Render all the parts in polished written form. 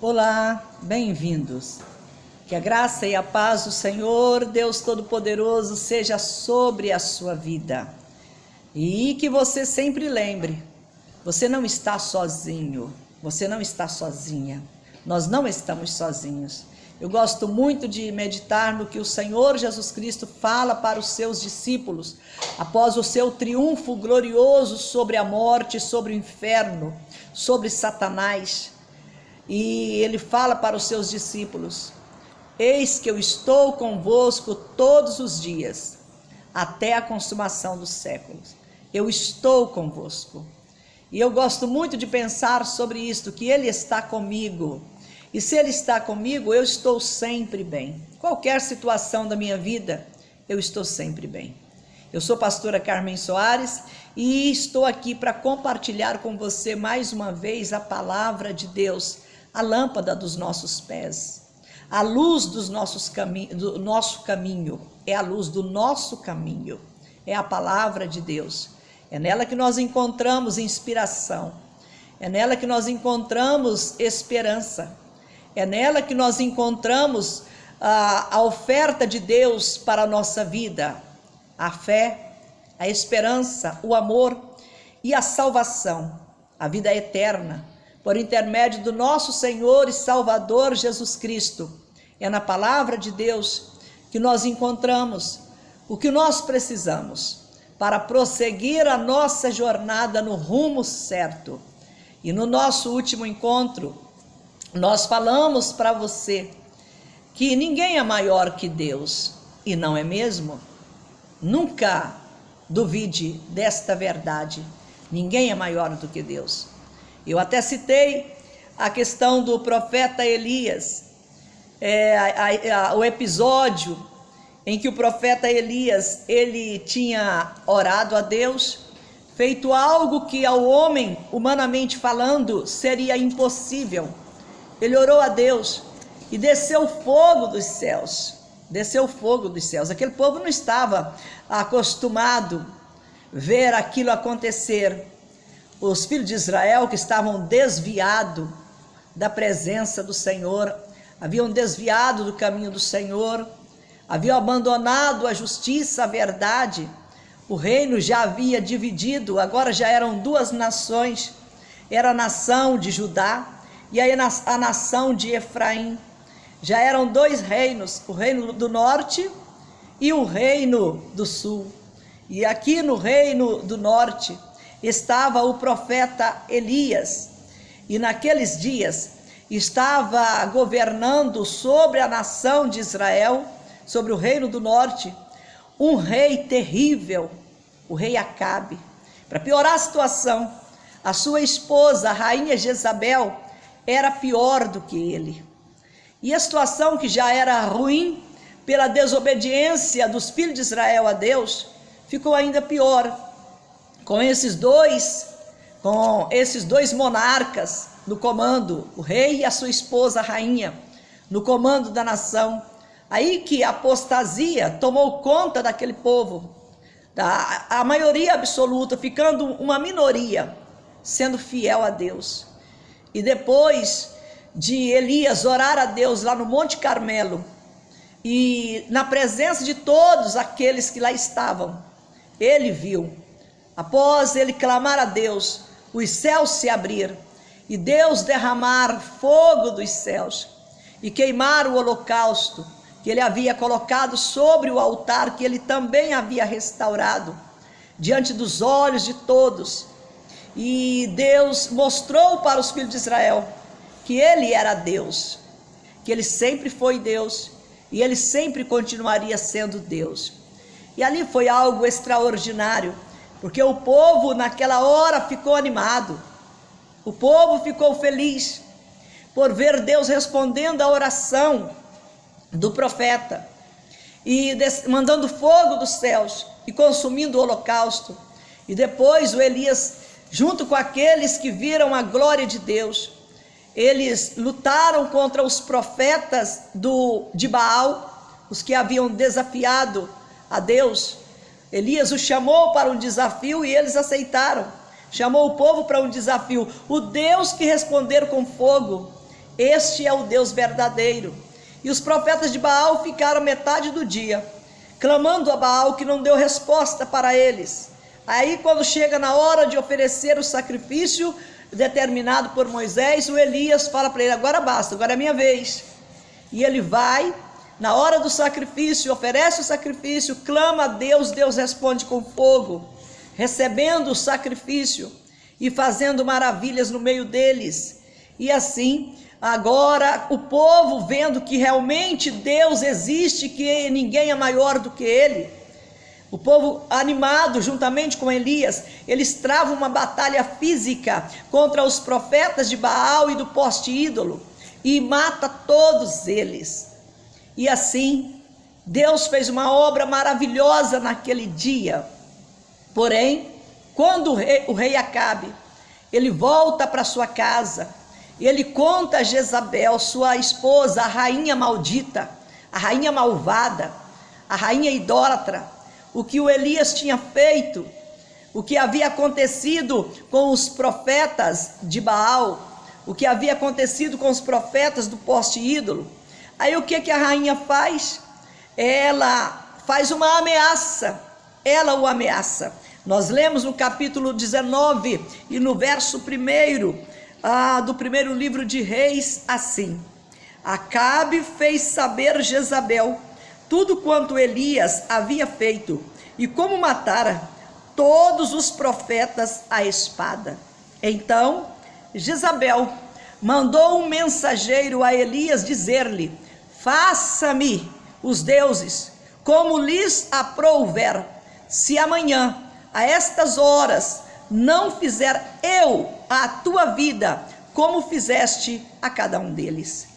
Olá, bem-vindos. Que a graça e a paz do Senhor, Deus Todo-Poderoso, seja sobre a sua vida. E que você sempre lembre, você não está sozinho, você não está sozinha. Nós não estamos sozinhos. Eu gosto muito de meditar no que o Senhor Jesus Cristo fala para os seus discípulos, após o seu triunfo glorioso sobre a morte, sobre o inferno, sobre Satanás. E ele fala para os seus discípulos: eis que eu estou convosco todos os dias, até a consumação dos séculos. Eu estou convosco. E eu gosto muito de pensar sobre isto, que ele está comigo. E se ele está comigo, eu estou sempre bem. Qualquer situação da minha vida, eu estou sempre bem. Eu sou pastora Carmen Soares e estou aqui para compartilhar com você mais uma vez a palavra de Deus, a lâmpada dos nossos pés, a luz dos do nosso caminho, é a luz do nosso caminho, é a palavra de Deus. É nela que nós encontramos inspiração, é nela que nós encontramos esperança, é nela que nós encontramos a oferta de Deus para a nossa vida, a fé, a esperança, o amor e a salvação, a vida eterna, por intermédio do nosso Senhor e Salvador Jesus Cristo. É na palavra de Deus que nós encontramos o que nós precisamos para prosseguir a nossa jornada no rumo certo. E no nosso último encontro, nós falamos para você que ninguém é maior que Deus, e não é mesmo? Nunca duvide desta verdade, ninguém é maior do que Deus. Eu até citei a questão do profeta Elias, o episódio em que o profeta Elias, ele tinha orado a Deus, feito algo que ao homem, humanamente falando, seria impossível. Ele orou a Deus e desceu fogo dos céus, desceu fogo dos céus. Aquele povo não estava acostumado a ver aquilo acontecer. Os filhos de Israel, que estavam desviados da presença do Senhor, haviam desviado do caminho do Senhor, haviam abandonado a justiça, a verdade. O reino já havia dividido, agora já eram duas nações, era a nação de Judá e a nação de Efraim. Já eram dois reinos, o reino do norte e o reino do sul. E aqui no reino do norte estava o profeta Elias, e naqueles dias estava governando sobre a nação de Israel, sobre o reino do norte, um rei terrível, o rei Acabe. Para piorar a situação, a sua esposa, a rainha Jezabel, era pior do que ele. E a situação, que já era ruim pela desobediência dos filhos de Israel a Deus, ficou ainda pior. Com esses dois monarcas no comando, o rei e a sua esposa, a rainha, no comando da nação, aí que a apostasia tomou conta daquele povo, a maioria absoluta ficando uma minoria, sendo fiel a Deus. E depois de Elias orar a Deus lá no Monte Carmelo, e na presença de todos aqueles que lá estavam, ele viu, após ele clamar a Deus, os céus se abrir e Deus derramar fogo dos céus e queimar o holocausto que ele havia colocado sobre o altar, que ele também havia restaurado diante dos olhos de todos. E Deus mostrou para os filhos de Israel que ele era Deus, que ele sempre foi Deus e ele sempre continuaria sendo Deus. E ali foi algo extraordinário, porque o povo naquela hora ficou animado, o povo ficou feliz por ver Deus respondendo à oração do profeta e mandando fogo dos céus e consumindo o holocausto. E depois o Elias, junto com aqueles que viram a glória de Deus, eles lutaram contra os profetas de Baal, os que haviam desafiado a Deus. Elias os chamou para um desafio e eles aceitaram. Chamou o povo para um desafio. O Deus que responder com fogo, este é o Deus verdadeiro. E os profetas de Baal ficaram metade do dia, clamando a Baal, que não deu resposta para eles. Aí, quando chega na hora de oferecer o sacrifício determinado por Moisés, o Elias fala para ele: agora basta, agora é minha vez. E ele vai, na hora do sacrifício, oferece o sacrifício, clama a Deus, Deus responde com fogo, recebendo o sacrifício e fazendo maravilhas no meio deles. E assim, agora o povo, vendo que realmente Deus existe, que ninguém é maior do que ele, o povo animado juntamente com Elias, eles travam uma batalha física contra os profetas de Baal e do poste ídolo e mata todos eles. E assim, Deus fez uma obra maravilhosa naquele dia. Porém, quando o rei Acabe, ele volta para sua casa, ele conta a Jezabel, sua esposa, a rainha maldita, a rainha malvada, a rainha idólatra, o que o Elias tinha feito, o que havia acontecido com os profetas de Baal, o que havia acontecido com os profetas do poste ídolo. Aí o que a rainha faz? Ela faz uma ameaça, ela o ameaça. Nós lemos no capítulo 19 e no verso 1 do primeiro livro de Reis assim: Acabe fez saber Jezabel tudo quanto Elias havia feito e como matara todos os profetas à espada. Então Jezabel mandou um mensageiro a Elias dizer-lhe: faça-me os deuses como lhes aprouver, se amanhã a estas horas não fizer eu a tua vida como fizeste a cada um deles.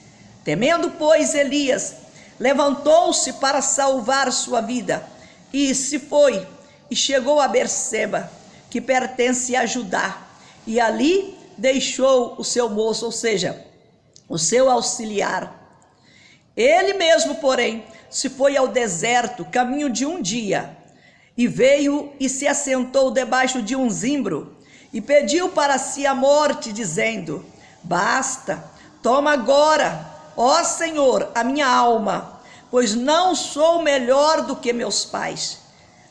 Temendo, pois, Elias levantou-se para salvar sua vida e se foi e chegou a Berseba, que pertence a Judá, e ali deixou o seu moço, ou seja, o seu auxiliar. Ele mesmo, porém, se foi ao deserto, caminho de um dia, e veio e se assentou debaixo de um zimbro, e pediu para si a morte, dizendo: basta, toma agora, ó Senhor, a minha alma, pois não sou melhor do que meus pais.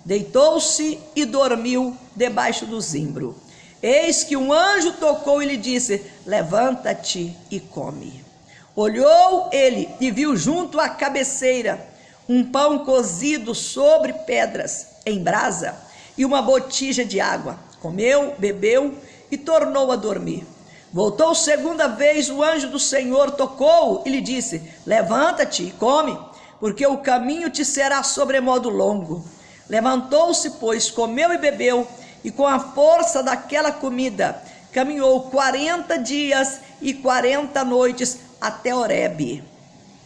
Deitou-se e dormiu debaixo do zimbro. Eis que um anjo tocou e lhe disse: levanta-te e come. Olhou ele e viu junto à cabeceira um pão cozido sobre pedras em brasa e uma botija de água. Comeu, bebeu e tornou a dormir. Voltou segunda vez, o anjo do Senhor tocou e lhe disse: levanta-te e come, porque o caminho te será sobremodo longo. Levantou-se, pois, comeu e bebeu, e com a força daquela comida caminhou 40 dias e 40 noites até Horebe,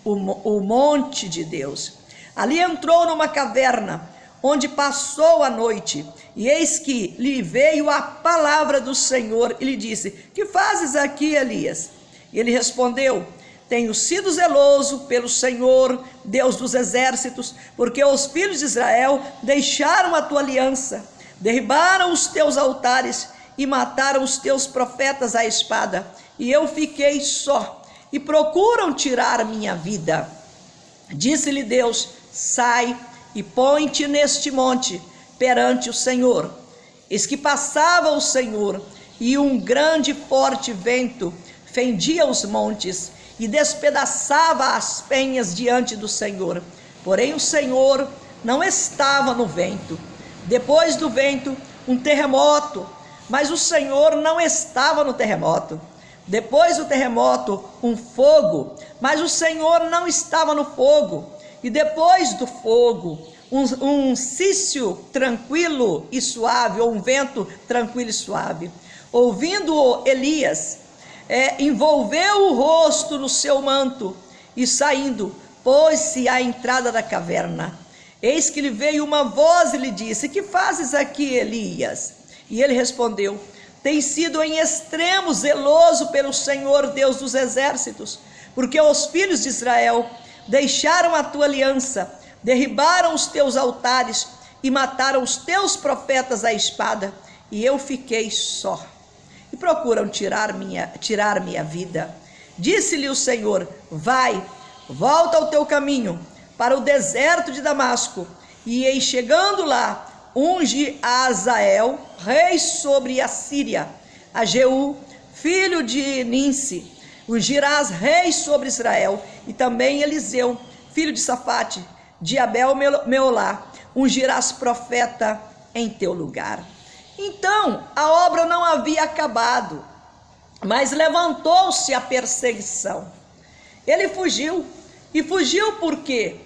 o monte de Deus. Ali entrou numa caverna, onde passou a noite, e eis que lhe veio a palavra do Senhor e lhe disse: que fazes aqui, Elias? E ele respondeu: tenho sido zeloso pelo Senhor, Deus dos exércitos, porque os filhos de Israel deixaram a tua aliança, derribaram os teus altares e mataram os teus profetas à espada, e eu fiquei só, e procuram tirar minha vida. Disse-lhe Deus: sai e põe-te neste monte perante o Senhor. Eis que passava o Senhor, e um grande e forte vento fendia os montes e despedaçava as penhas diante do Senhor. Porém o Senhor não estava no vento. Depois do vento, um terremoto, mas o Senhor não estava no terremoto. Depois do terremoto, um fogo, mas o Senhor não estava no fogo. E depois do fogo, um cício tranquilo e suave, ou um vento tranquilo e suave. Ouvindo Elias, envolveu o rosto no seu manto e saindo, pôs-se à entrada da caverna. Eis que lhe veio uma voz e lhe disse: que fazes aqui, Elias? E ele respondeu: tem sido em extremo zeloso pelo Senhor Deus dos exércitos, porque os filhos de Israel deixaram a tua aliança, derribaram os teus altares e mataram os teus profetas à espada, e eu fiquei só, e procuram tirar minha vida. Disse-lhe o Senhor: vai, volta ao teu caminho para o deserto de Damasco, e em chegando lá, unge a Azael, rei sobre a Síria, a Jeú, filho de Ninsi, ungirás rei sobre Israel, e também Eliseu, filho de Safate, de Abel-Meolá, ungirás profeta em teu lugar. Então a obra não havia acabado, mas levantou-se a perseguição. Ele fugiu. E fugiu por quê?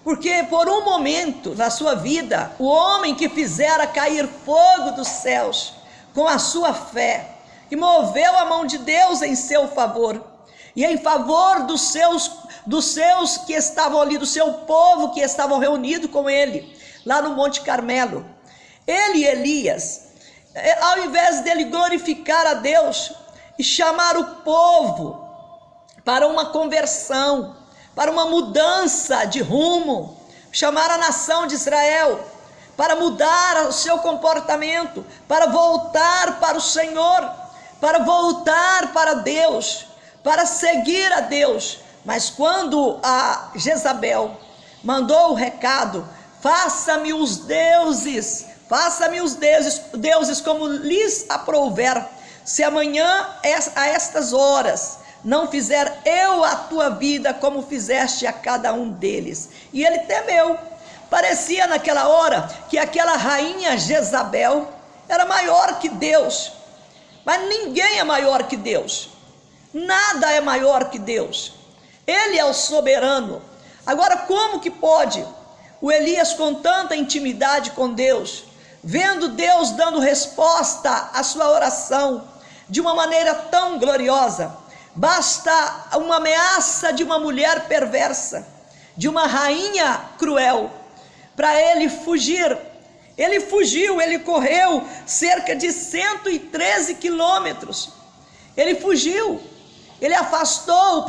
Porque por um momento na sua vida, o homem que fizera cair fogo dos céus com a sua fé, e moveu a mão de Deus em seu favor, e em favor dos seus que estavam ali, do seu povo que estavam reunidos com ele, lá no Monte Carmelo. Ele, Elias, ao invés dele glorificar a Deus e chamar o povo para uma conversão, para uma mudança de rumo, chamar a nação de Israel para mudar o seu comportamento, para voltar para o Senhor, para voltar para Deus, para seguir a Deus. Mas quando a Jezabel mandou o recado: faça-me os deuses como lhes aprouver, se amanhã a estas horas não fizer eu a tua vida como fizeste a cada um deles. E ele temeu. Parecia naquela hora que aquela rainha Jezabel era maior que Deus, mas ninguém é maior que Deus, nada é maior que Deus. Ele é o soberano. Agora, como que pode o Elias, com tanta intimidade com Deus, vendo Deus dando resposta à sua oração de uma maneira tão gloriosa, basta uma ameaça de uma mulher perversa, de uma rainha cruel, para ele fugir. Ele fugiu, ele correu cerca de 113 quilômetros, ele fugiu, ele afastou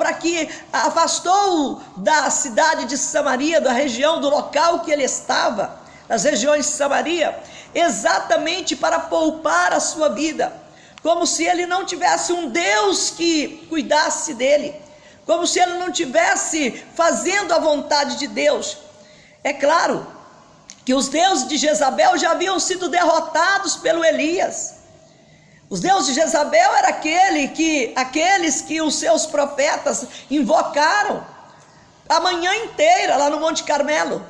da cidade de Samaria, da região, do local que ele estava, nas regiões de Samaria, exatamente para poupar a sua vida, como se ele não tivesse um Deus que cuidasse dele, como se ele não tivesse fazendo a vontade de Deus. É claro que os deuses de Jezabel já haviam sido derrotados pelo Elias. Os deuses de Jezabel eram aqueles que os seus profetas invocaram a manhã inteira lá no Monte Carmelo,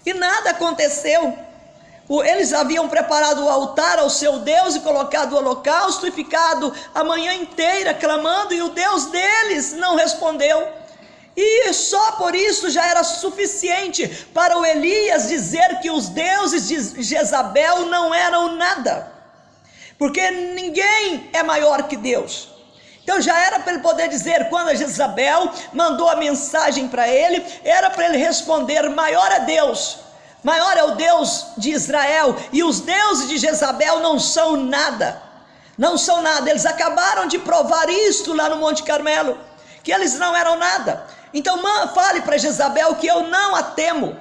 e nada aconteceu. Eles haviam preparado o altar ao seu Deus e colocado o holocausto e ficado a manhã inteira clamando, e o Deus deles não respondeu. E só por isso já era suficiente para o Elias dizer que os deuses de Jezabel não eram nada, porque ninguém é maior que Deus. Então já era para ele poder dizer, quando a Jezabel mandou a mensagem para ele, era para ele responder: maior é Deus, maior é o Deus de Israel, e os deuses de Jezabel não são nada, não são nada. Eles acabaram de provar isto lá no Monte Carmelo, que eles não eram nada. Então fale para Jezabel que eu não a temo,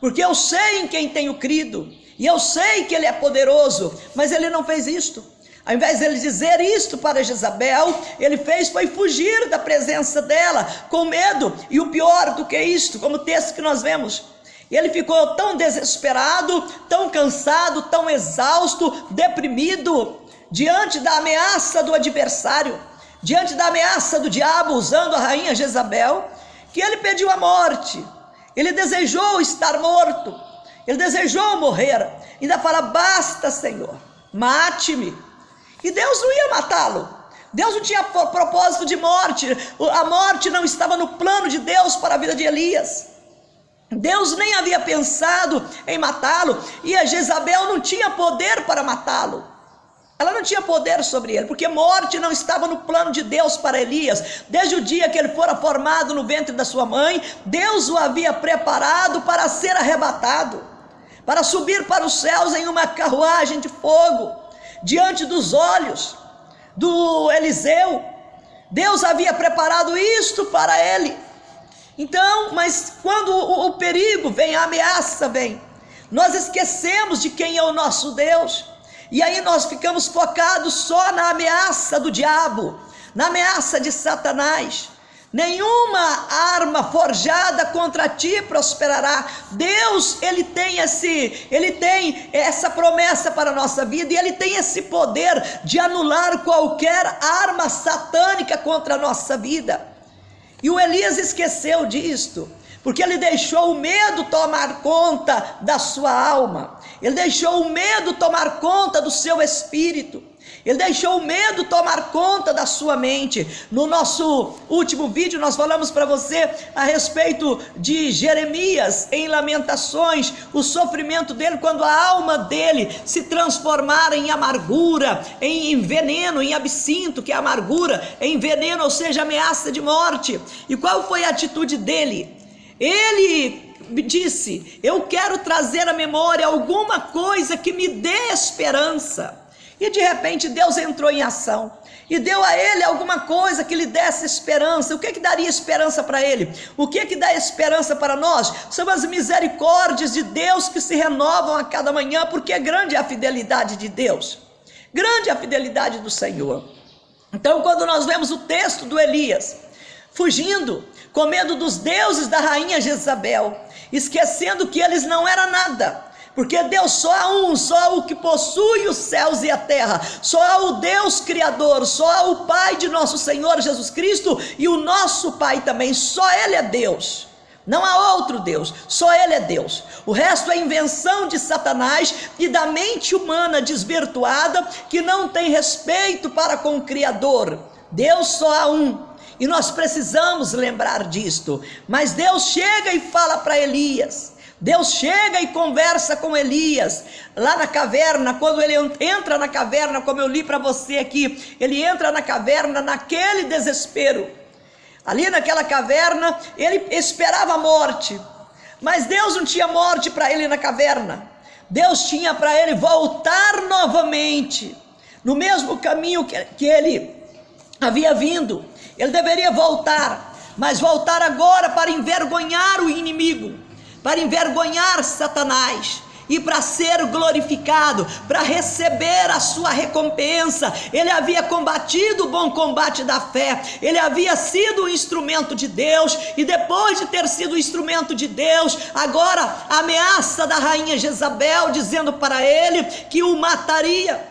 porque eu sei em quem tenho crido, e eu sei que ele é poderoso. Mas ele não fez isto. Ao invés de ele dizer isto para Jezabel, ele foi fugir da presença dela, com medo. E o pior do que isto, como o texto que nós vemos, ele ficou tão desesperado, tão cansado, tão exausto, deprimido, diante da ameaça do adversário, diante da ameaça do diabo usando a rainha Jezabel, que ele pediu a morte. Ele desejou estar morto, ele desejou morrer, ainda fala: basta, Senhor, mate-me. E Deus não ia matá-lo, Deus não tinha propósito de morte, a morte não estava no plano de Deus para a vida de Elias. Deus nem havia pensado em matá-lo, e a Jezabel não tinha poder para matá-lo. Ela não tinha poder sobre ele, porque morte não estava no plano de Deus para Elias. Desde o dia que ele fora formado no ventre da sua mãe, Deus o havia preparado para ser arrebatado, para subir para os céus em uma carruagem de fogo, diante dos olhos do Eliseu. Deus havia preparado isto para ele. Então, mas quando o perigo vem, a ameaça vem, nós esquecemos de quem é o nosso Deus, e aí nós ficamos focados só na ameaça do diabo, na ameaça de Satanás. Nenhuma arma forjada contra ti prosperará. Deus, ele tem essa promessa para a nossa vida, e ele tem esse poder de anular qualquer arma satânica contra a nossa vida. E o Elias esqueceu disto, porque ele deixou o medo tomar conta da sua alma, ele deixou o medo tomar conta do seu espírito, ele deixou o medo tomar conta da sua mente. No nosso último vídeo nós falamos para você a respeito de Jeremias em Lamentações, o sofrimento dele quando a alma dele se transformara em amargura, em veneno, em absinto, que é amargura, em veneno, ou seja, ameaça de morte. E qual foi a atitude dele? Ele disse: eu quero trazer à memória alguma coisa que me dê esperança. E de repente Deus entrou em ação e deu a ele alguma coisa que lhe desse esperança. O que daria esperança para ele? O que dá esperança para nós? São as misericórdias de Deus que se renovam a cada manhã, porque grande é a fidelidade de Deus, grande é a fidelidade do Senhor. Então, quando nós vemos o texto do Elias fugindo, com medo dos deuses da rainha Jezabel, esquecendo que eles não eram nada, porque Deus só há um, só há o que possui os céus e a terra, só há o Deus Criador, só há o Pai de nosso Senhor Jesus Cristo, e o nosso Pai também, só Ele é Deus, não há outro Deus, só Ele é Deus. O resto é invenção de Satanás e da mente humana desvirtuada, que não tem respeito para com o Criador. Deus só há um, e nós precisamos lembrar disto. Mas Deus chega e fala para Elias, Deus chega e conversa com Elias, lá na caverna. Quando ele entra na caverna, como eu li para você aqui, ele entra na caverna naquele desespero, ali naquela caverna, ele esperava a morte, mas Deus não tinha morte para ele na caverna. Deus tinha para ele voltar novamente, no mesmo caminho que ele havia vindo. Ele deveria voltar, mas voltar agora para envergonhar o inimigo, para envergonhar Satanás, e para ser glorificado, para receber a sua recompensa. Ele havia combatido o bom combate da fé, ele havia sido um instrumento de Deus, e depois de ter sido instrumento de Deus, agora a ameaça da rainha Jezabel, dizendo para ele que o mataria.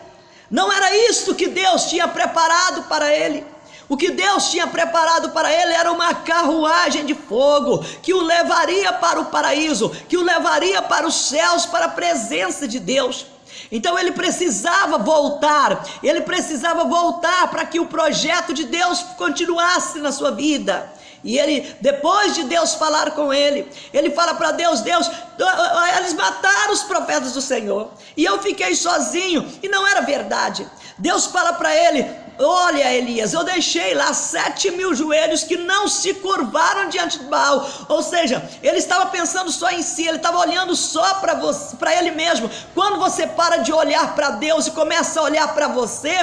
Não era isto que Deus tinha preparado para ele. O que Deus tinha preparado para ele era uma carruagem de fogo, que o levaria para o paraíso, que o levaria para os céus, para a presença de Deus. Então ele precisava voltar para que o projeto de Deus continuasse na sua vida. E ele, depois de Deus falar com ele, ele fala para Deus: Deus, eles mataram os profetas do Senhor, e eu fiquei sozinho. E não era verdade. Deus fala para ele: olha, Elias, eu deixei lá 7.000 joelhos que não se curvaram diante de Baal. Ou seja, ele estava pensando só em si, ele estava olhando só para ele mesmo. Quando você para de olhar para Deus e começa a olhar para você,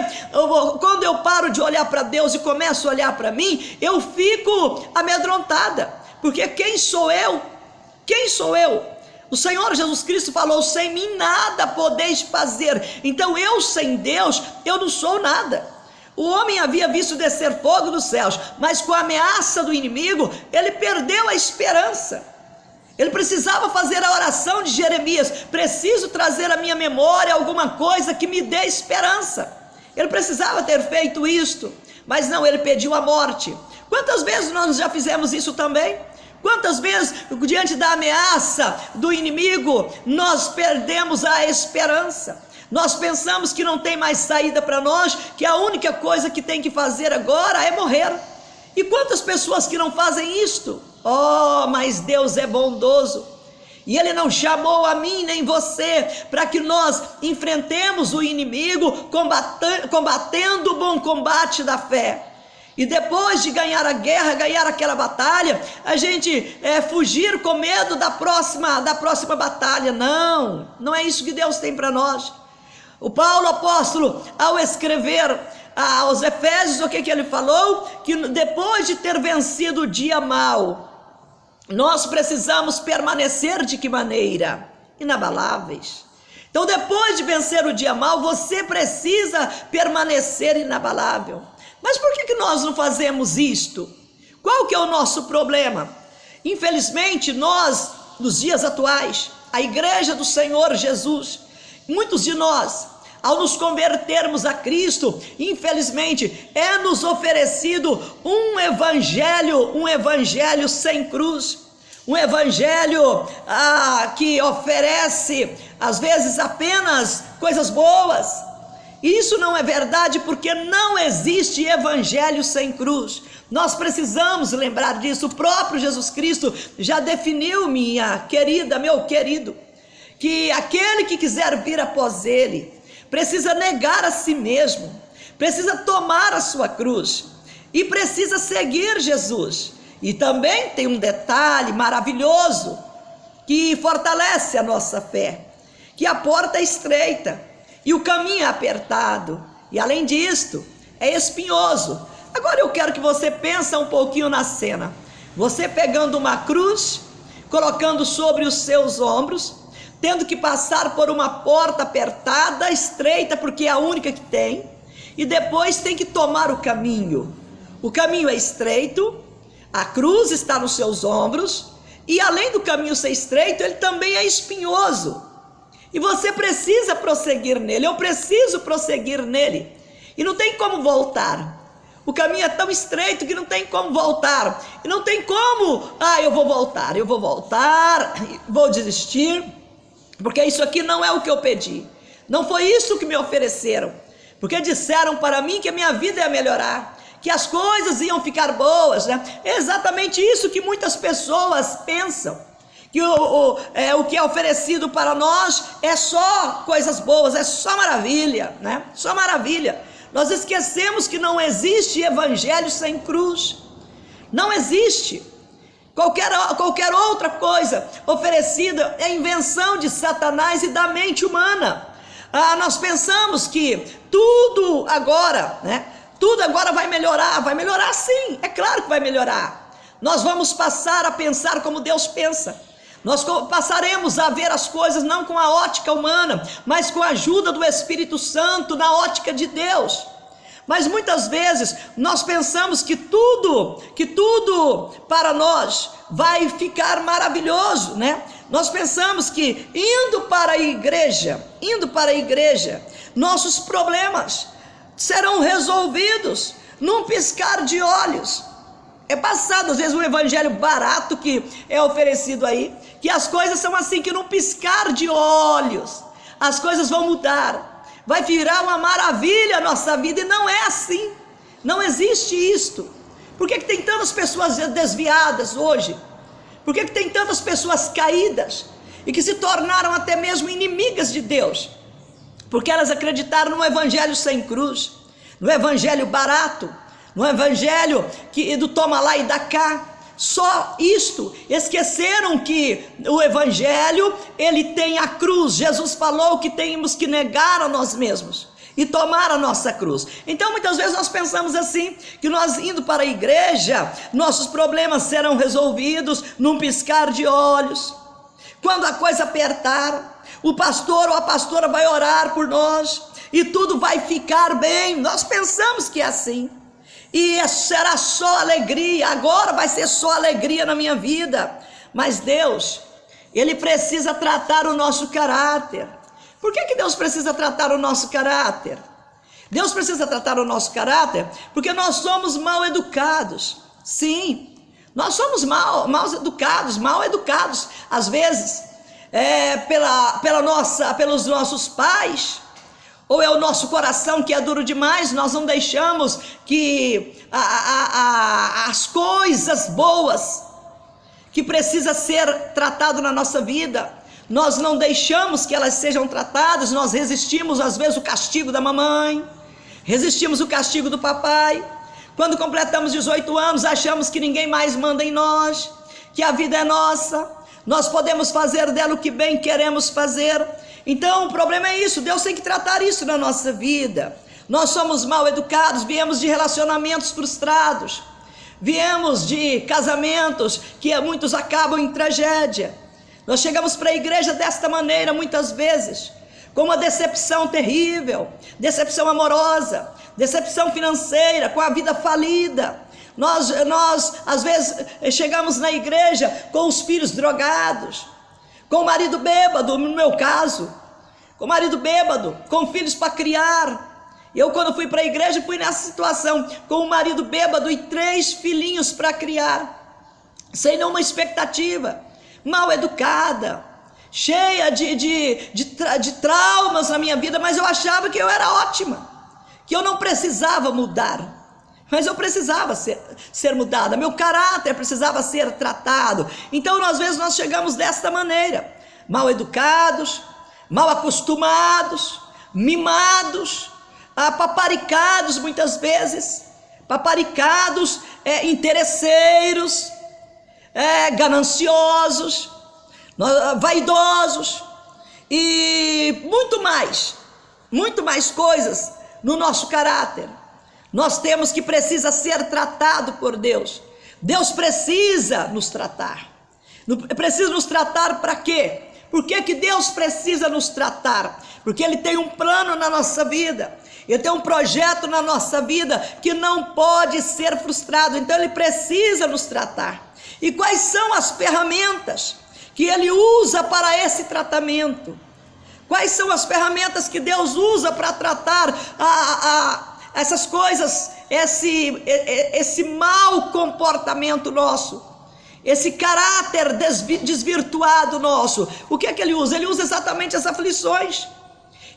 quando eu paro de olhar para Deus e começo a olhar para mim, eu fico amedrontada, porque quem sou eu? Quem sou eu? O Senhor Jesus Cristo falou: sem mim nada podeis fazer. Então eu sem Deus, eu não sou nada. O homem havia visto descer fogo dos céus, mas com a ameaça do inimigo, ele perdeu a esperança. Ele precisava fazer a oração de Jeremias: preciso trazer à minha memória alguma coisa que me dê esperança. Ele precisava ter feito isto, mas não, ele pediu a morte. Quantas vezes nós já fizemos isso também? Quantas vezes, diante da ameaça do inimigo, nós perdemos a esperança? Nós pensamos que não tem mais saída para nós, que a única coisa que tem que fazer agora é morrer. E quantas pessoas que não fazem isto? Oh, mas Deus é bondoso, e Ele não chamou a mim nem você para que nós enfrentemos o inimigo combatendo o bom combate da fé. E depois de ganhar a guerra, ganhar aquela batalha, a gente fugir com medo da próxima batalha. Não é isso que Deus tem para nós. O Paulo apóstolo, ao escrever aos Efésios, o que ele falou? Que depois de ter vencido o dia mau, nós precisamos permanecer de que maneira? Inabaláveis. Então, depois de vencer o dia mau, você precisa permanecer inabalável. Mas por que nós não fazemos isto? Qual que é o nosso problema? Infelizmente, nós, nos dias atuais, a igreja do Senhor Jesus, muitos de nós, ao nos convertermos a Cristo, infelizmente, é nos oferecido um evangelho sem cruz, um evangelho que oferece, às vezes, apenas coisas boas. E isso não é verdade, porque não existe evangelho sem cruz. Nós precisamos lembrar disso. O próprio Jesus Cristo já definiu, minha querida, meu querido, que aquele que quiser vir após ele, precisa negar a si mesmo, precisa tomar a sua cruz e precisa seguir Jesus. E também tem um detalhe maravilhoso que fortalece a nossa fé, que a porta é estreita e o caminho é apertado, e além disto, é espinhoso. Agora eu quero que você pense um pouquinho na cena, você pegando uma cruz, colocando sobre os seus ombros, tendo que passar por uma porta apertada, estreita, porque é a única que tem, e depois tem que tomar o caminho é estreito, a cruz está nos seus ombros, e além do caminho ser estreito, ele também é espinhoso, e você precisa prosseguir nele, eu preciso prosseguir nele, e não tem como voltar. O caminho é tão estreito que não tem como voltar, e não tem como, eu vou voltar, vou desistir, porque isso aqui não é o que eu pedi, não foi isso que me ofereceram, porque disseram para mim que a minha vida ia melhorar, que as coisas iam ficar boas, né? É exatamente isso que muitas pessoas pensam, que o que é oferecido para nós é só coisas boas, é só maravilha, né? Só maravilha. Nós esquecemos que não existe evangelho sem cruz, não existe. Qualquer outra coisa oferecida é invenção de Satanás e da mente humana. Nós pensamos que tudo agora, né? Tudo agora vai melhorar sim, é claro que vai melhorar. Nós vamos passar a pensar como Deus pensa. Nós passaremos a ver as coisas não com a ótica humana, mas com a ajuda do Espírito Santo, na ótica de Deus. Mas muitas vezes nós pensamos que tudo para nós vai ficar maravilhoso, né? Nós pensamos que indo para a igreja, nossos problemas serão resolvidos num piscar de olhos. É passado às vezes um evangelho barato que é oferecido aí, que as coisas são assim, que num piscar de olhos as coisas vão mudar, vai virar uma maravilha a nossa vida, e não é assim, não existe isto. Por que tem tantas pessoas desviadas hoje? Por que tem tantas pessoas caídas e que se tornaram até mesmo inimigas de Deus? Porque elas acreditaram no evangelho sem cruz, no evangelho barato, no evangelho do toma lá e dá cá. Só isto, esqueceram que o evangelho, ele tem a cruz. Jesus falou que temos que negar a nós mesmos e tomar a nossa cruz. Então muitas vezes nós pensamos assim, que nós indo para a igreja, nossos problemas serão resolvidos num piscar de olhos. Quando a coisa apertar, o pastor ou a pastora vai orar por nós e tudo vai ficar bem. Nós pensamos que é assim, e será só alegria, agora vai ser só alegria na minha vida. Mas Deus, Ele precisa tratar o nosso caráter. Por que Deus precisa tratar o nosso caráter? Deus precisa tratar o nosso caráter porque nós somos mal educados. Sim, nós somos mal educados, às vezes pelos nossos pais, ou é o nosso coração que é duro demais. Nós não deixamos que as coisas boas que precisa ser tratado na nossa vida, nós não deixamos que elas sejam tratadas. Nós resistimos às vezes o castigo da mamãe, resistimos o castigo do papai. Quando completamos 18 anos, achamos que ninguém mais manda em nós, que a vida é nossa, nós podemos fazer dela o que bem queremos fazer. Então o problema é isso, Deus tem que tratar isso na nossa vida. Nós somos mal educados, viemos de relacionamentos frustrados, viemos de casamentos que muitos acabam em tragédia. Nós chegamos para a igreja desta maneira muitas vezes, com uma decepção terrível, decepção amorosa, decepção financeira, com a vida falida. Nós às vezes chegamos na igreja com os filhos drogados, com o marido bêbado, no meu caso, com o marido bêbado, com filhos para criar. Eu, quando fui para a igreja, fui nessa situação, com o marido bêbado e 3 filhinhos para criar, sem nenhuma expectativa, mal educada, cheia de traumas na minha vida, mas eu achava que eu era ótima, que eu não precisava mudar. Mas eu precisava ser mudada, meu caráter precisava ser tratado. Então, às vezes, nós chegamos desta maneira, mal educados, mal acostumados, mimados, paparicados muitas vezes, paparicados, interesseiros, gananciosos, vaidosos e muito mais coisas no nosso caráter. Nós temos que precisa ser tratado por Deus. Deus precisa nos tratar. Precisa nos tratar para quê? Por que Deus precisa nos tratar? Porque Ele tem um plano na nossa vida. Ele tem um projeto na nossa vida que não pode ser frustrado. Então Ele precisa nos tratar. E quais são as ferramentas que Ele usa para esse tratamento? Quais são as ferramentas que Deus usa para tratar essas coisas, esse mau comportamento nosso, esse caráter desvirtuado nosso? O que é que Ele usa? Ele usa exatamente as aflições,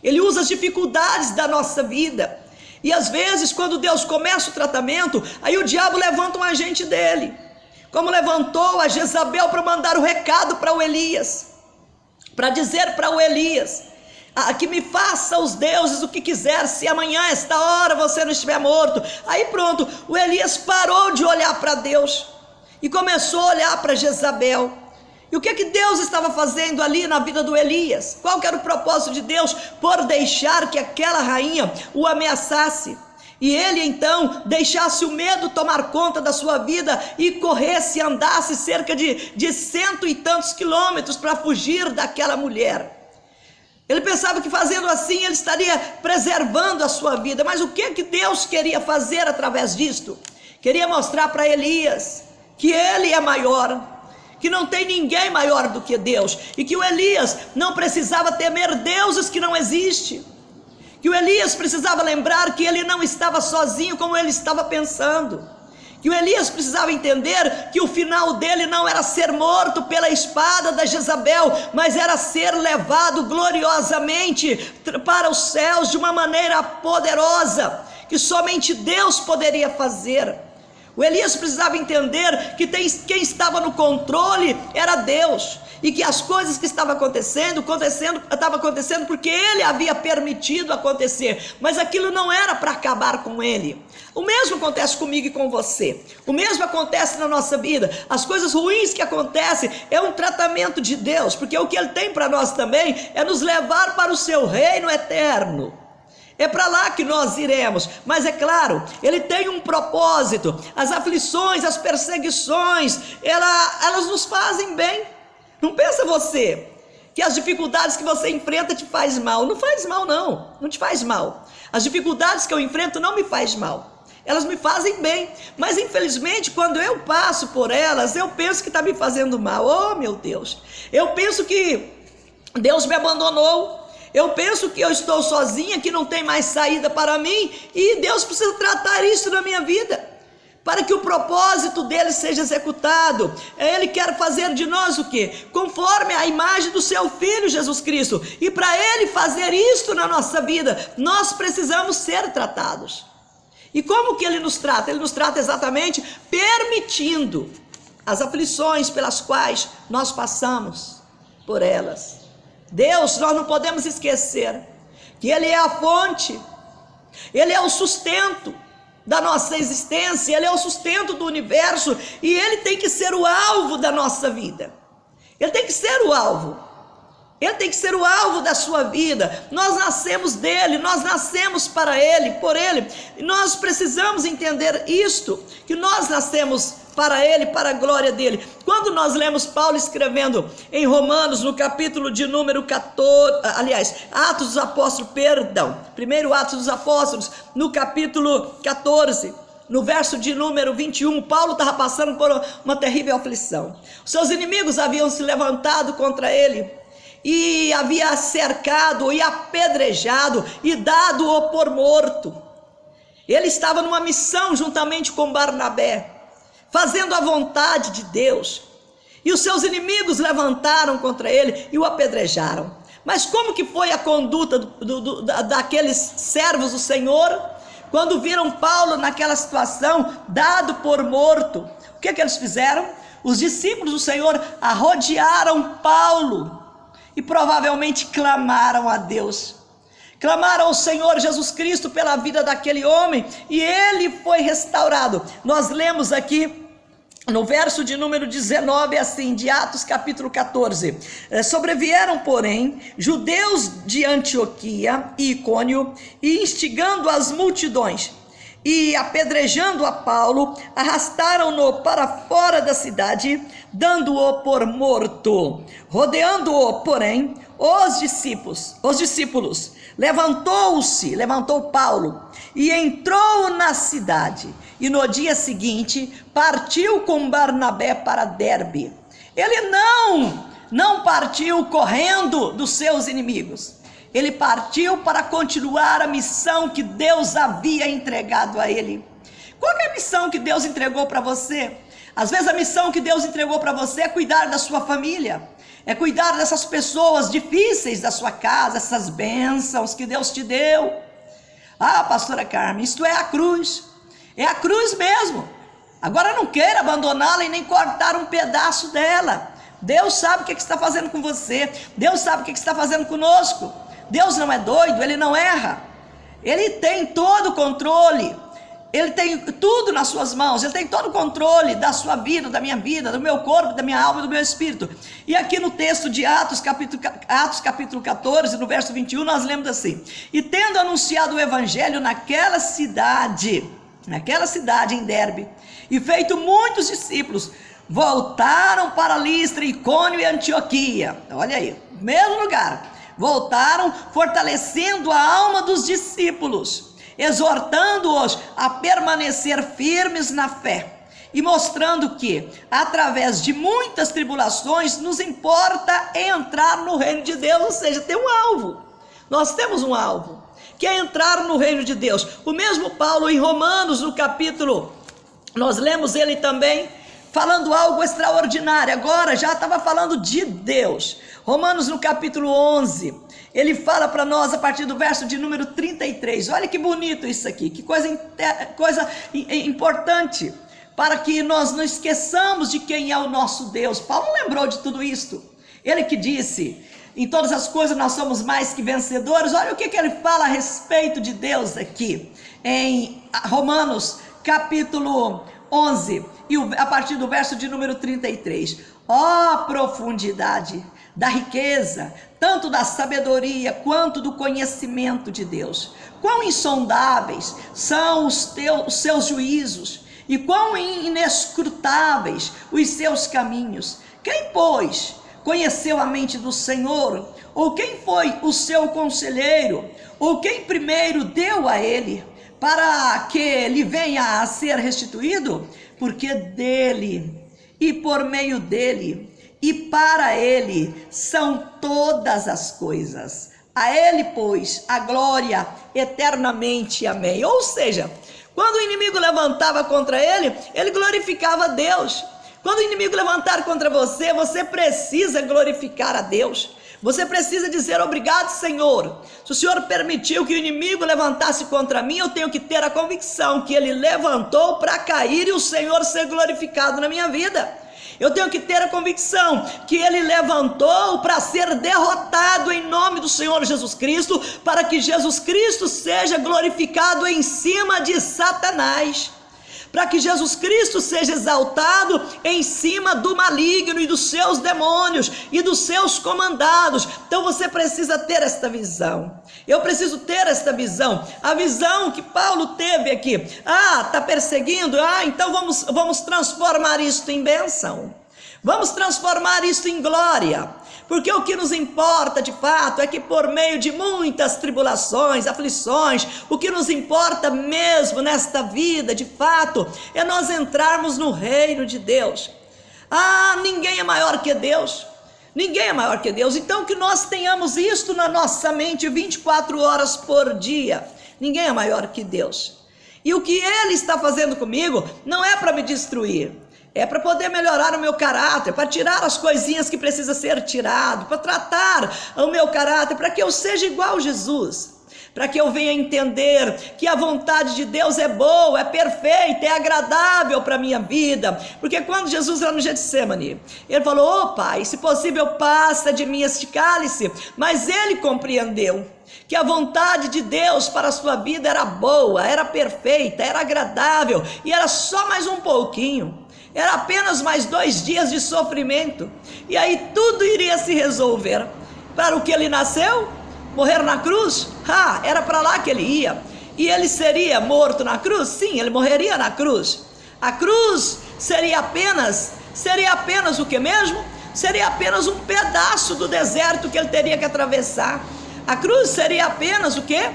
Ele usa as dificuldades da nossa vida. E às vezes, quando Deus começa o tratamento, aí o diabo levanta um agente dele, como levantou a Jezabel para mandar o recado para o Elias, para dizer para o Elias, que me faça os deuses o que quiser, se amanhã esta hora você não estiver morto. Aí pronto, o Elias parou de olhar para Deus e começou a olhar para Jezabel. E o que Deus estava fazendo ali na vida do Elias? Qual que era o propósito de Deus por deixar que aquela rainha o ameaçasse? E ele então deixasse o medo tomar conta da sua vida e corresse, andasse cerca de 100 e tantos quilômetros para fugir daquela mulher. Ele pensava que fazendo assim ele estaria preservando a sua vida. Mas o que Deus queria fazer através disto? Queria mostrar para Elias que ele é maior, que não tem ninguém maior do que Deus, e que o Elias não precisava temer deuses que não existem, que o Elias precisava lembrar que ele não estava sozinho como ele estava pensando, que o Elias precisava entender que o final dele não era ser morto pela espada da Jezabel, mas era ser levado gloriosamente para os céus de uma maneira poderosa, que somente Deus poderia fazer. O Elias precisava entender que quem estava no controle era Deus, e que as coisas que estavam acontecendo porque ele havia permitido acontecer, mas aquilo não era para acabar com ele. O mesmo acontece comigo e com você, o mesmo acontece na nossa vida. As coisas ruins que acontecem é um tratamento de Deus, porque o que Ele tem para nós também é nos levar para o seu reino eterno. É para lá que nós iremos, mas é claro, Ele tem um propósito. As aflições, as perseguições, elas nos fazem bem. Não pensa você que as dificuldades que você enfrenta te faz mal. Não faz mal não te faz mal. As dificuldades que eu enfrento não me faz mal, elas me fazem bem. Mas infelizmente, quando eu passo por elas, eu penso que está me fazendo mal. Oh meu Deus, eu penso que Deus me abandonou, eu penso que eu estou sozinha, que não tem mais saída para mim, e Deus precisa tratar isso na minha vida, para que o propósito dele seja executado. Ele quer fazer de nós o quê? Conforme a imagem do seu Filho Jesus Cristo, e para Ele fazer isto na nossa vida, nós precisamos ser tratados. E como que Ele nos trata? Ele nos trata exatamente permitindo as aflições pelas quais nós passamos por elas. Deus, nós não podemos esquecer que Ele é a fonte, Ele é o sustento da nossa existência, Ele é o sustento do universo, e Ele tem que ser o alvo da nossa vida. Ele tem que ser o alvo. Ele tem que ser o alvo da sua vida. Nós nascemos dele, nós nascemos para ele, por ele. E nós precisamos entender isto, que nós nascemos para ele, para a glória dele. Quando nós lemos Paulo escrevendo em Romanos, no capítulo de número 14, Atos dos Apóstolos, primeiro Atos dos Apóstolos, no capítulo 14, no verso de número 21, Paulo estava passando por uma terrível aflição. Os seus inimigos haviam se levantado contra ele, e havia cercado e apedrejado e dado-o por morto. Ele estava numa missão juntamente com Barnabé, fazendo a vontade de Deus, e os seus inimigos levantaram contra ele e o apedrejaram. Mas como que foi a conduta daqueles servos do Senhor, quando viram Paulo naquela situação, dado por morto? O que eles fizeram? Os discípulos do Senhor arrodearam Paulo e provavelmente clamaram a Deus, clamaram ao Senhor Jesus Cristo pela vida daquele homem, e ele foi restaurado. Nós lemos aqui no verso de número 19, assim, de Atos capítulo 14, sobrevieram, porém, judeus de Antioquia e Icônio, e instigando as multidões, e apedrejando a Paulo, arrastaram-no para fora da cidade, dando-o por morto. Rodeando-o, porém, os discípulos, levantou Paulo e entrou na cidade, e no dia seguinte partiu com Barnabé para Derbe. Ele não partiu correndo dos seus inimigos, ele partiu para continuar a missão que Deus havia entregado a ele. Qual é a missão que Deus entregou para você? Às vezes a missão que Deus entregou para você é cuidar da sua família, é cuidar dessas pessoas difíceis da sua casa, essas bênçãos que Deus te deu. Ah, pastora Carmen, isto é a cruz mesmo. Agora não queira abandoná-la e nem cortar um pedaço dela. Deus sabe o que está fazendo com você, Deus sabe o que está fazendo conosco. Deus não é doido, ele não erra, ele tem todo o controle, ele tem tudo nas suas mãos, ele tem todo o controle da sua vida, da minha vida, do meu corpo, da minha alma e do meu espírito. E aqui no texto de Atos capítulo 14, no verso 21, nós lemos assim: e tendo anunciado o evangelho naquela cidade em Derbe, e feito muitos discípulos, voltaram para Listra, Icônio e Antioquia. Olha aí, mesmo lugar. Voltaram, fortalecendo a alma dos discípulos, exortando-os a permanecer firmes na fé, e mostrando que, através de muitas tribulações, nos importa entrar no reino de Deus. Ou seja, tem um alvo. Nós temos um alvo, que é entrar no reino de Deus. O mesmo Paulo em Romanos, no capítulo, nós lemos ele também falando algo extraordinário. Agora já estava falando de Deus. Romanos no capítulo 11, ele fala para nós a partir do verso de número 33, olha que bonito isso aqui, que coisa importante, para que nós não esqueçamos de quem é o nosso Deus. Paulo lembrou de tudo isto, ele que disse, em todas as coisas nós somos mais que vencedores. Olha o que ele fala a respeito de Deus aqui, em Romanos capítulo 11, e a partir do verso de número 33, ó profundidade da riqueza, tanto da sabedoria quanto do conhecimento de Deus, quão insondáveis são os seus juízos, e quão inescrutáveis os seus caminhos. Quem, pois, conheceu a mente do Senhor? Ou quem foi o seu conselheiro? Ou quem primeiro deu a ele, para que lhe venha a ser restituído? Porque dele, e por meio dele, e para ele são todas as coisas. A ele, pois, a glória eternamente. Amém. Ou seja, quando o inimigo levantava contra ele, ele glorificava a Deus. Quando o inimigo levantar contra você, você precisa glorificar a Deus. Você precisa dizer: obrigado, Senhor. Se o Senhor permitiu que o inimigo levantasse contra mim, eu tenho que ter a convicção que ele levantou para cair e o Senhor ser glorificado na minha vida. Eu tenho que ter a convicção que ele levantou para ser derrotado em nome do Senhor Jesus Cristo, para que Jesus Cristo seja glorificado em cima de Satanás, para que Jesus Cristo seja exaltado em cima do maligno e dos seus demônios e dos seus comandados. Então você precisa ter esta visão. Eu preciso ter esta visão, a visão que Paulo teve aqui. Está perseguindo? Então vamos transformar isto em bênção. Vamos transformar isto em glória. Porque o que nos importa de fato é que por meio de muitas tribulações, aflições, o que nos importa mesmo nesta vida de fato é nós entrarmos no reino de Deus. Ninguém é maior que Deus. Ninguém é maior que Deus. Então que nós tenhamos isto na nossa mente 24 horas por dia. Ninguém é maior que Deus. E o que Ele está fazendo comigo não é para me destruir. É para poder melhorar o meu caráter, para tirar as coisinhas que precisa ser tirado, para tratar o meu caráter, para que eu seja igual a Jesus, para que eu venha entender que a vontade de Deus é boa, é perfeita, é agradável para a minha vida. Porque quando Jesus lá no Getsemane, Ele falou: Pai, se possível passa de mim este cálice, mas Ele compreendeu que a vontade de Deus para a sua vida era boa, era perfeita, era agradável, e era só mais um pouquinho. Era apenas mais 2 dias de sofrimento, e aí tudo iria se resolver. Para o que ele nasceu? Morrer na cruz? Era para lá que ele ia. E ele seria morto na cruz? Sim, ele morreria na cruz. A cruz seria apenas o que mesmo? Seria apenas um pedaço do deserto que ele teria que atravessar. A cruz seria apenas o quê?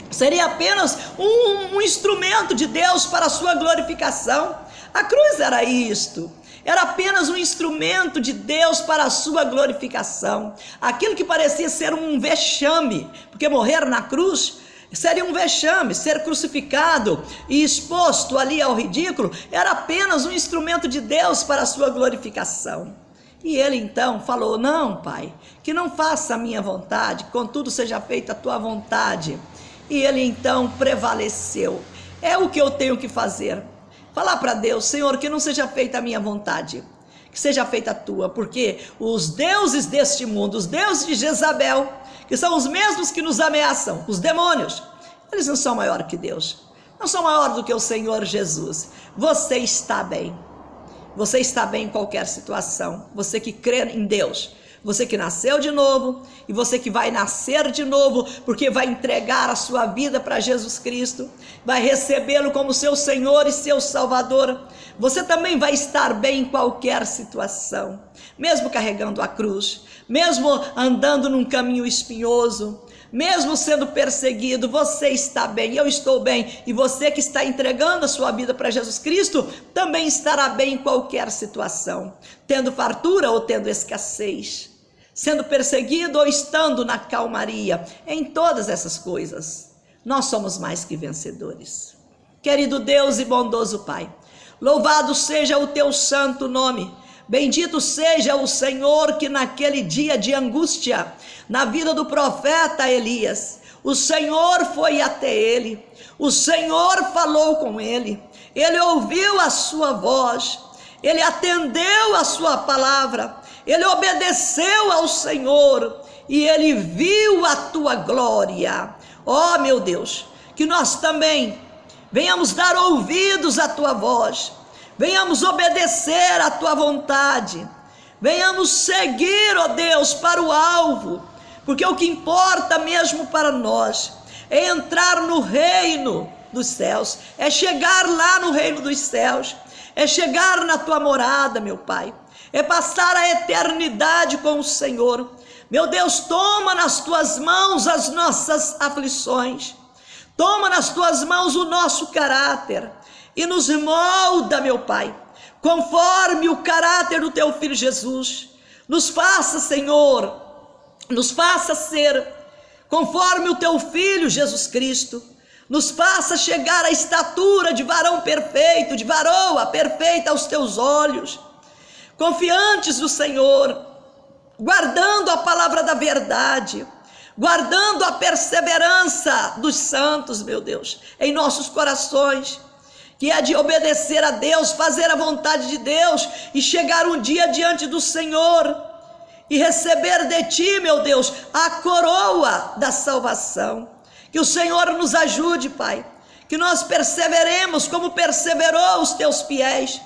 Seria apenas um instrumento de Deus para a sua glorificação. A cruz era isto, era apenas um instrumento de Deus para a sua glorificação. Aquilo que parecia ser um vexame, porque morrer na cruz seria um vexame, ser crucificado e exposto ali ao ridículo, era apenas um instrumento de Deus para a sua glorificação. E ele então falou: não, Pai, que não faça a minha vontade, contudo seja feita a tua vontade. E ele então prevaleceu. É o que eu tenho que fazer. Falar para Deus: Senhor, que não seja feita a minha vontade, que seja feita a tua, porque os deuses deste mundo, os deuses de Jezabel, que são os mesmos que nos ameaçam, os demônios, eles não são maior que Deus, não são maior do que o Senhor Jesus. Você está bem em qualquer situação, você que crê em Deus, você que nasceu de novo e você que vai nascer de novo, porque vai entregar a sua vida para Jesus Cristo, vai recebê-lo como seu Senhor e seu Salvador. Você também vai estar bem em qualquer situação, mesmo carregando a cruz, mesmo andando num caminho espinhoso, mesmo sendo perseguido, você está bem, eu estou bem, e você que está entregando a sua vida para Jesus Cristo, também estará bem em qualquer situação, tendo fartura ou tendo escassez, sendo perseguido ou estando na calmaria. Em todas essas coisas, nós somos mais que vencedores. Querido Deus e bondoso Pai, louvado seja o teu santo nome. Bendito seja o Senhor, que naquele dia de angústia, na vida do profeta Elias, o Senhor foi até ele, o Senhor falou com ele, ele ouviu a sua voz, ele atendeu a sua palavra, ele obedeceu ao Senhor e ele viu a tua glória. Ó meu Deus, que nós também venhamos dar ouvidos à tua voz, venhamos obedecer à tua vontade, venhamos seguir, ó Deus, para o alvo, porque o que importa mesmo para nós é entrar no reino dos céus, é chegar lá no reino dos céus, é chegar na tua morada, meu Pai, é passar a eternidade com o Senhor. Meu Deus, toma nas tuas mãos as nossas aflições, toma nas tuas mãos o nosso caráter e nos molda, meu Pai, conforme o caráter do teu Filho Jesus. Nos faça, Senhor, nos faça ser conforme o teu Filho Jesus Cristo, nos faça chegar à estatura de varão perfeito, de varoa perfeita aos teus olhos, confiantes do Senhor, guardando a palavra da verdade, guardando a perseverança dos santos, meu Deus, em nossos corações, que é de obedecer a Deus, fazer a vontade de Deus e chegar um dia diante do Senhor e receber de ti, meu Deus, a coroa da salvação. Que o Senhor nos ajude, Pai, que nós perseveremos como perseverou os teus fiéis,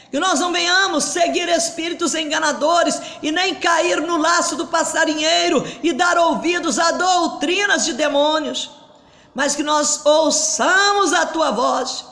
que nós não venhamos seguir espíritos enganadores e nem cair no laço do passarinheiro e dar ouvidos a doutrinas de demônios, mas que nós ouçamos a tua voz,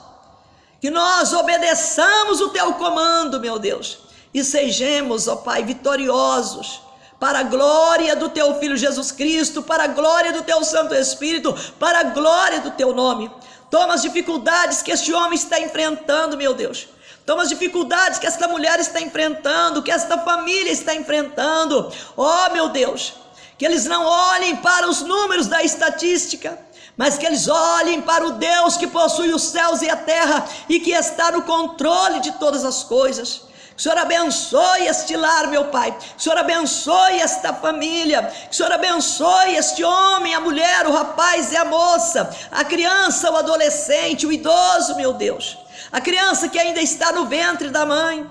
que nós obedeçamos o teu comando, meu Deus, e sejamos, ó Pai, vitoriosos, para a glória do teu Filho Jesus Cristo, para a glória do teu Santo Espírito, para a glória do teu nome. Toma as dificuldades que este homem está enfrentando, meu Deus. Toma as dificuldades que esta mulher está enfrentando, que esta família está enfrentando. Oh, meu Deus, que eles não olhem para os números da estatística, mas que eles olhem para o Deus que possui os céus e a terra e que está no controle de todas as coisas. Que o Senhor abençoe este lar, meu Pai. Que o Senhor abençoe esta família. Que o Senhor abençoe este homem, a mulher, o rapaz e a moça, a criança, o adolescente, o idoso, meu Deus. A criança que ainda está no ventre da mãe.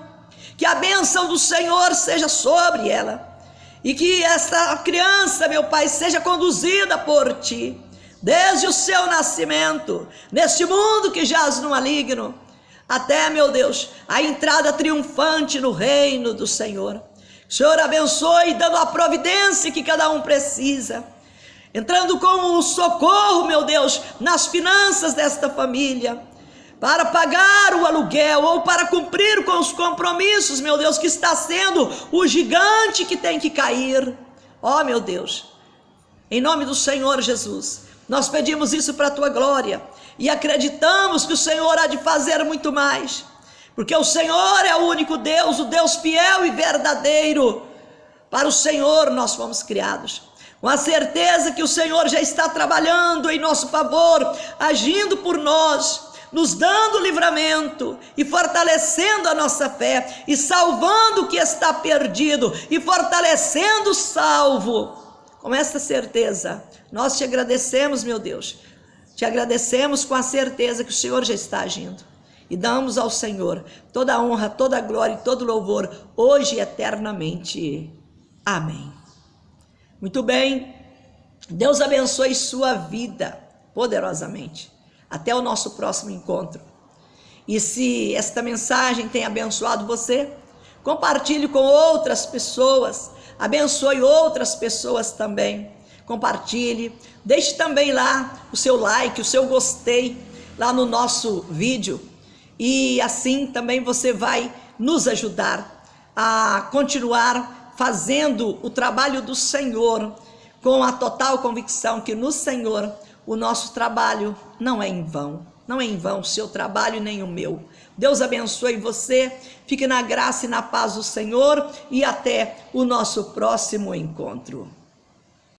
Que a bênção do Senhor seja sobre ela. E que esta criança, meu Pai, seja conduzida por Ti, desde o seu nascimento, neste mundo que jaz no maligno, até, meu Deus, a entrada triunfante no reino do Senhor. O Senhor abençoe, dando a providência que cada um precisa, entrando com o socorro, meu Deus, nas finanças desta família, para pagar o aluguel ou para cumprir com os compromissos, meu Deus, que está sendo o gigante que tem que cair. Ó, meu Deus, em nome do Senhor Jesus, nós pedimos isso para a tua glória e acreditamos que o Senhor há de fazer muito mais, porque o Senhor é o único Deus, o Deus fiel e verdadeiro. Para o Senhor nós fomos criados, com a certeza que o Senhor já está trabalhando em nosso favor, agindo por nós, nos dando livramento e fortalecendo a nossa fé e salvando o que está perdido e fortalecendo o salvo. Com esta certeza, nós te agradecemos, meu Deus, te agradecemos com a certeza que o Senhor já está agindo. E damos ao Senhor toda a honra, toda a glória e todo o louvor, hoje e eternamente. Amém. Muito bem, Deus abençoe sua vida poderosamente. Até o nosso próximo encontro. E se esta mensagem tem abençoado você, compartilhe com outras pessoas, abençoe outras pessoas também. Compartilhe, deixe também lá o seu like, o seu gostei lá no nosso vídeo, e assim também você vai nos ajudar a continuar fazendo o trabalho do Senhor, com a total convicção que no Senhor o nosso trabalho não é em vão. Não é em vão o seu trabalho nem o meu. Deus abençoe você, fique na graça e na paz do Senhor e até o nosso próximo encontro.